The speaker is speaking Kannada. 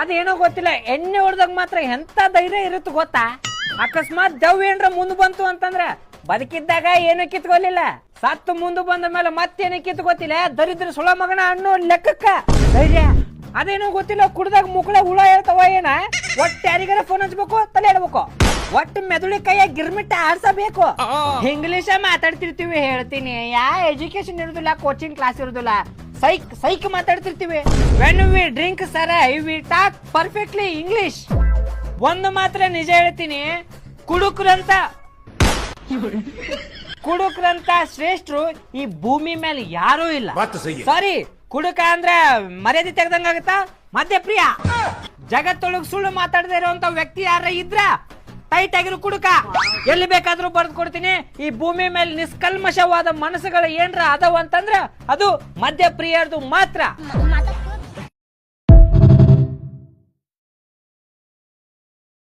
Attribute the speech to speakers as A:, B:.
A: ಅದೇನೋ ಗೊತ್ತಿಲ್ಲ, ಎಣ್ಣೆ ಹೊಡೆದಾಗ ಮಾತ್ರ ಎಂತ ಧೈರ್ಯ ಇರುತ್ತೆ ಗೊತ್ತಾ? ಅಕಸ್ಮಾತ್ ದವ್ ಏನ್ರ ಮುಂದ್ ಬಂತು ಅಂತಂದ್ರ ಬದುಕಿದ್ದಾಗ ಏನು ಕಿತ್ಕೊಲಿಲ್ಲ, ಸತ್ತು ಮುಂದೆ ಬಂದ ಮೇಲೆ ಮತ್ತೇನು ಕಿತ್ಕೊತಿಲ್ಲ. ದರಿದ್ರ ಸುಳ ಮಗನ ಅನ್ನೋ ಲೆಕ್ಕಕ್ಕ ಧೈರ್ಯ. ಅದೇನೋ ಗೊತ್ತಿಲ್ಲ, ಕುಡ್ದಾಗ ಮುಕ್ಕಳ ಹುಳ ಹೇಳ್ತಾವ ಏನ. ಒಟ್ಟು ಯಾರಿಗಾರ ಫೋನ್ ಹಚ್ಬೇಕು, ತಲೆ ಇಡ್ಬೇಕು, ಒಟ್ಟು ಮೆದುಳಿ ಕೈಯ ಗಿರ್ಮಿಟ್ಟ ಆಡ್ಸಬೇಕು. ಇಂಗ್ಲಿಷ ಮಾತಾಡ್ತಿರ್ತೀವಿ ಹೇಳ್ತೀನಿ, ಯಾ ಎಜುಕೇಶನ್ ಇರುದಿಲ್ಲ, ಕೋಚಿಂಗ್ ಕ್ಲಾಸ್ ಇರುದಿಲ್ಲ, ಸೈಕ್ ಮಾತಾಡ್ತಿರ್ತೀವಿ. When we drink sir we talk perfectly English. ಒಂದು ಮಾತ್ರ ನಿಜ ಹೇಳ್ತೀನಿ, ಕುಡುಕ್ರಂತ ಶ್ರೇಷ್ಠರು ಈ ಭೂಮಿ ಮೇಲೆ ಯಾರೂ ಇಲ್ಲ. ಸಾರಿ, ಕುಡುಕ ಅಂದ್ರ ಮರ್ಯಾದೆ ತೆಗ್ದಂಗಾಗತ್ತ. ಮದ್ಯಪ್ರಿಯ, ಜಗತ್ತೊಳಗ್ ಸುಳ್ಳು ಮಾತಾಡದೇ ಇರುವಂತ ವ್ಯಕ್ತಿ ಯಾರ ಇದ್ರ ಟೈಟ್ ಆಗಿರೋ ಕುಡುಕ. ಎಲ್ಲಿ ಬೇಕಾದ್ರೂ ಬರ್ದು ಕೊಡ್ತೀನಿ. ಈ ಭೂಮಿ ಮೇಲೆ ನಿಷ್ಕಲ್ಮಶವಾದ ಮನಸ್ಸುಗಳು ಏನ್ರ ಅದಾವ ಅಂತಂದ್ರ ಅದು ಮದ್ಯಪ್ರಿಯರ್ದು ಮಾತ್ರ.